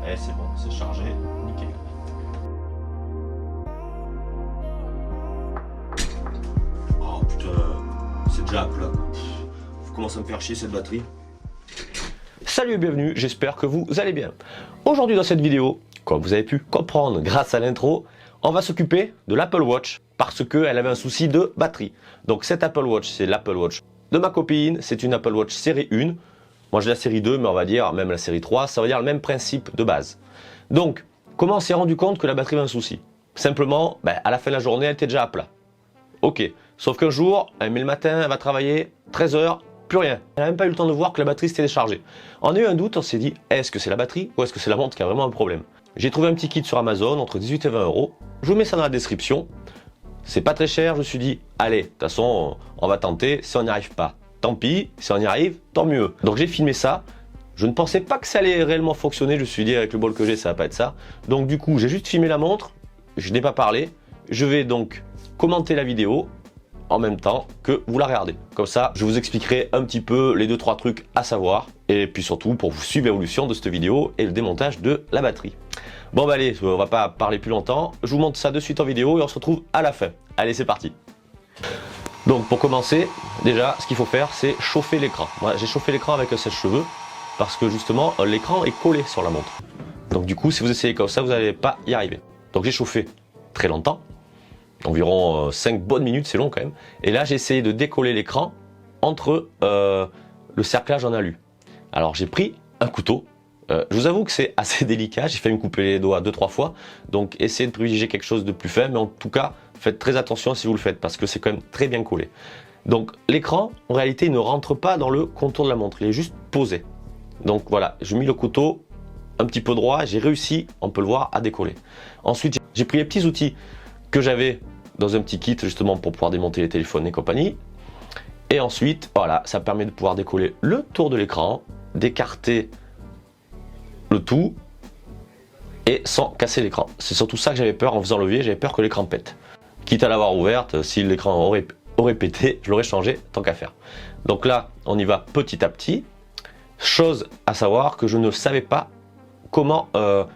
Et c'est bon, c'est chargé, nickel. Oh putain, c'est déjà à plat. Faut commencer à me faire chier cette batterie. Salut et bienvenue, j'espère que vous allez bien. Aujourd'hui dans cette vidéo, comme vous avez pu comprendre grâce à l'intro, on va s'occuper de l'Apple Watch parce qu'elle avait un souci de batterie. Donc cette Apple Watch, c'est l'Apple Watch de ma copine, c'est une Apple Watch série 1. Moi j'ai la série 2, mais on va dire même la série 3, ça va dire le même principe de base. Donc, comment on s'est rendu compte que la batterie avait un souci? Simplement, à la fin de la journée, elle était déjà à plat. Ok, sauf qu'un jour, elle met le matin, elle va travailler, 13 h, plus rien. Elle n'a même pas eu le temps de voir que la batterie s'était déchargée. On a eu un doute, on s'est dit, est-ce que c'est la batterie ou est-ce que c'est la montre qui a vraiment un problème? J'ai trouvé un petit kit sur Amazon, entre 18 et 20 €. Je vous mets ça dans la description. C'est pas très cher, je me suis dit, allez, de toute façon, on va tenter, si on n'y arrive pas, tant pis, si on y arrive, tant mieux. Donc j'ai filmé ça, je ne pensais pas que ça allait réellement fonctionner, je me suis dit avec le bol que j'ai, ça va pas être ça. Donc du coup, j'ai juste filmé la montre, je n'ai pas parlé, je vais donc commenter la vidéo en même temps que vous la regardez. Comme ça, je vous expliquerai un petit peu les 2-3 trucs à savoir, et puis surtout pour vous suivre l'évolution de cette vidéo et le démontage de la batterie. Bon allez, on va pas parler plus longtemps, je vous montre ça de suite en vidéo et on se retrouve à la fin. Allez, c'est parti. Donc pour commencer, déjà, ce qu'il faut faire, c'est chauffer l'écran. Moi, j'ai chauffé l'écran avec un sèche-cheveux parce que justement, l'écran est collé sur la montre. Donc du coup, si vous essayez comme ça, vous n'allez pas y arriver. Donc j'ai chauffé très longtemps, environ 5 bonnes minutes, c'est long quand même. Et là, j'ai essayé de décoller l'écran entre le cerclage en alu. Alors j'ai pris un couteau. Je vous avoue que c'est assez délicat, j'ai failli me couper les doigts 2-3 fois. Donc essayez de privilégier quelque chose de plus fin, mais en tout cas, faites très attention si vous le faites parce que c'est quand même très bien collé. Donc l'écran, en réalité, il ne rentre pas dans le contour de la montre, il est juste posé. Donc voilà, j'ai mis le couteau un petit peu droit, j'ai réussi, on peut le voir, à décoller. Ensuite, j'ai pris les petits outils que j'avais dans un petit kit justement pour pouvoir démonter les téléphones et compagnie. Et ensuite, voilà, ça permet de pouvoir décoller le tour de l'écran, d'écarter le tout et sans casser l'écran. C'est surtout ça que j'avais peur en faisant le levier, j'avais peur que l'écran pète. Quitte à l'avoir ouverte, si l'écran aurait pété, je l'aurais changé tant qu'à faire. Donc là, on y va petit à petit. Chose à savoir que je ne savais pas comment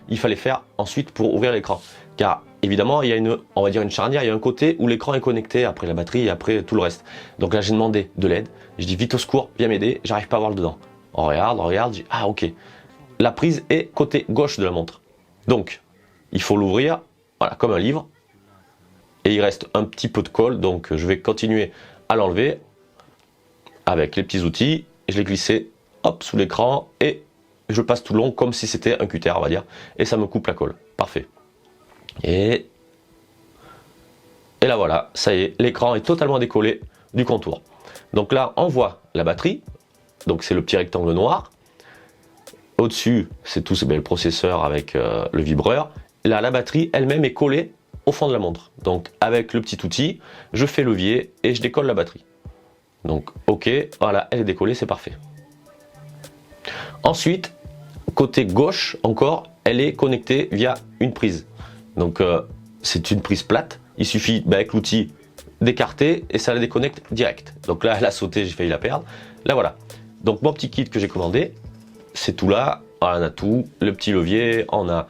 il fallait faire ensuite pour ouvrir l'écran. Car évidemment, il y a on va dire une charnière, il y a un côté où l'écran est connecté après la batterie et après tout le reste. Donc là, j'ai demandé de l'aide. Je dis vite au secours, viens m'aider, j'arrive pas à voir le dedans. On regarde, je dis ah ok. La prise est côté gauche de la montre. Donc, il faut l'ouvrir, voilà, comme un livre. Et il reste un petit peu de colle, donc je vais continuer à l'enlever avec les petits outils. Je l'ai glissé, hop, sous l'écran et je passe tout le long comme si c'était un cutter, on va dire. Et ça me coupe la colle. Parfait. Et là voilà, ça y est, l'écran est totalement décollé du contour. Donc là, on voit la batterie. Donc c'est le petit rectangle noir. Au-dessus, c'est tout le processeur avec le vibreur. Là, la batterie elle-même est collée au fond de la montre. Donc, avec le petit outil, je fais levier et je décolle la batterie. Donc, ok, voilà, elle est décollée, c'est parfait. Ensuite, côté gauche, encore, elle est connectée via une prise. Donc, c'est une prise plate. Il suffit, avec l'outil, d'écarter et ça la déconnecte direct. Donc là, elle a sauté, j'ai failli la perdre. Là, voilà. Donc, mon petit kit que j'ai commandé, c'est tout là, on a tout, le petit levier, on a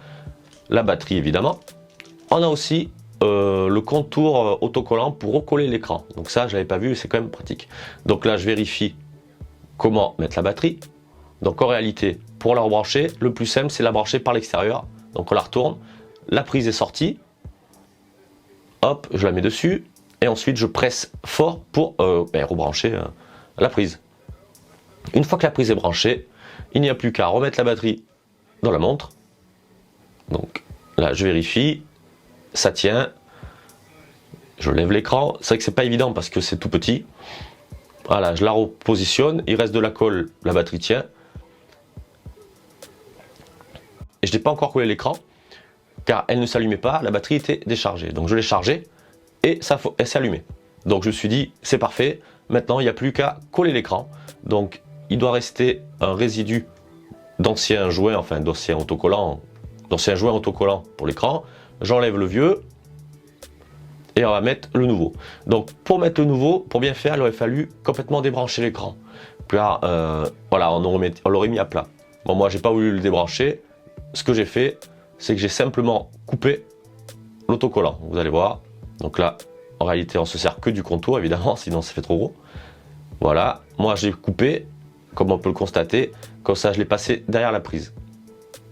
la batterie évidemment, on a aussi le contour autocollant pour recoller l'écran, donc ça je l'avais pas vu, c'est quand même pratique. Donc là je vérifie comment mettre la batterie, donc en réalité pour la rebrancher, le plus simple c'est la brancher par l'extérieur, donc on la retourne, la prise est sortie, hop, je la mets dessus, et ensuite je presse fort pour rebrancher la prise. Une fois que la prise est branchée, il n'y a plus qu'à remettre la batterie dans la montre. Donc là, je vérifie, ça tient. Je lève l'écran. C'est vrai que c'est pas évident parce que c'est tout petit. Voilà, je la repositionne. Il reste de la colle, la batterie tient. Et je n'ai pas encore collé l'écran car elle ne s'allumait pas. La batterie était déchargée. Donc je l'ai chargée et elle s'est allumée. Donc je me suis dit, c'est parfait. Maintenant, il n'y a plus qu'à coller l'écran. Donc il doit rester un résidu d'anciens joints, enfin d'anciens joints autocollants pour l'écran. J'enlève le vieux et on va mettre le nouveau. Donc pour mettre le nouveau, pour bien faire, il aurait fallu complètement débrancher l'écran. Car voilà, on l'aurait mis à plat. Bon, moi j'ai pas voulu le débrancher, ce que j'ai fait, c'est que j'ai simplement coupé l'autocollant. Vous allez voir. Donc là, en réalité, on se sert que du contour, évidemment, sinon ça fait trop gros. Voilà. Moi, j'ai coupé, comme on peut le constater. Comme ça, je l'ai passé derrière la prise.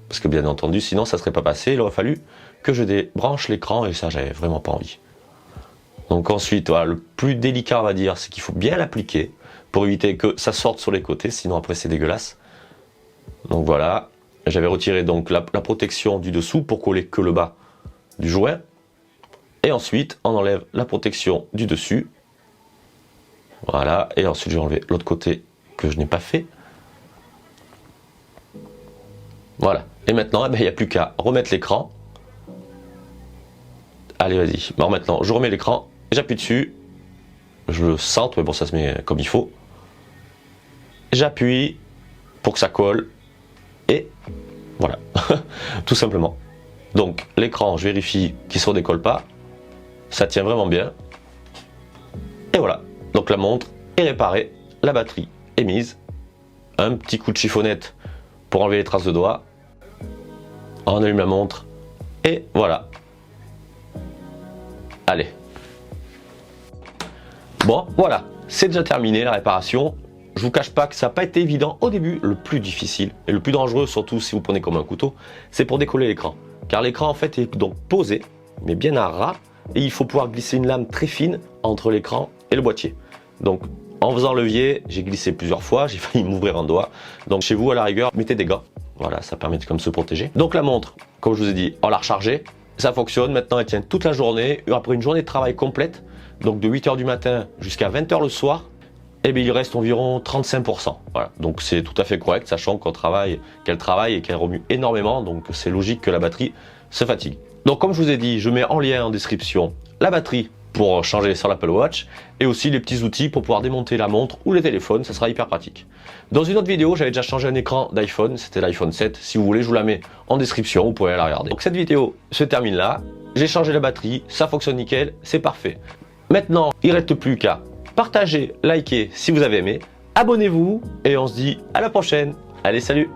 Parce que bien entendu, sinon ça ne serait pas passé. Il aurait fallu que je débranche l'écran et ça, j'avais vraiment pas envie. Donc ensuite, voilà, le plus délicat, on va dire, c'est qu'il faut bien l'appliquer pour éviter que ça sorte sur les côtés, sinon après c'est dégueulasse. Donc voilà, j'avais retiré donc la protection du dessous pour coller que le bas du joint. Et ensuite, on enlève la protection du dessus. Voilà, et ensuite j'ai enlevé l'autre côté que je n'ai pas fait. Voilà, et maintenant, il n'y a plus qu'à remettre l'écran. Allez, vas-y. Alors maintenant, je remets l'écran, j'appuie dessus. Je le centre, mais bon, ça se met comme il faut. J'appuie pour que ça colle. Et voilà, tout simplement. Donc, l'écran, je vérifie qu'il ne se redécolle pas. Ça tient vraiment bien. Et voilà. Donc, la montre est réparée. La batterie est mise. Un petit coup de chiffonnette pour enlever les traces de doigts. On allume la montre. Et voilà. Allez. Bon, voilà, c'est déjà terminé la réparation. Je vous cache pas que ça n'a pas été évident au début. Le plus difficile et le plus dangereux, surtout si vous prenez comme un couteau, c'est pour décoller l'écran. Car l'écran en fait est donc posé, mais bien à ras, et il faut pouvoir glisser une lame très fine entre l'écran et le boîtier. Donc en faisant levier, j'ai glissé plusieurs fois, j'ai failli m'ouvrir un doigt. Donc chez vous à la rigueur, mettez des gants. Voilà, ça permet de comme se protéger. Donc la montre, comme je vous ai dit, on l'a rechargée. Ça fonctionne, maintenant elle tient toute la journée, après une journée de travail complète, donc de 8 h du matin jusqu'à 20 h le soir, et bien il reste environ 35%. Voilà, donc c'est tout à fait correct, sachant qu'elle travaille et qu'elle remue énormément, donc c'est logique que la batterie se fatigue. Donc comme je vous ai dit, je mets en lien en description la batterie pour changer sur l'Apple Watch, et aussi les petits outils pour pouvoir démonter la montre ou les téléphones, ça sera hyper pratique. Dans une autre vidéo, j'avais déjà changé un écran d'iPhone, c'était l'iPhone 7, si vous voulez je vous la mets en description, vous pouvez la regarder. Donc cette vidéo se termine là, j'ai changé la batterie, ça fonctionne nickel, c'est parfait. Maintenant, il ne reste plus qu'à partager, liker si vous avez aimé, abonnez-vous, et on se dit à la prochaine. Allez, salut!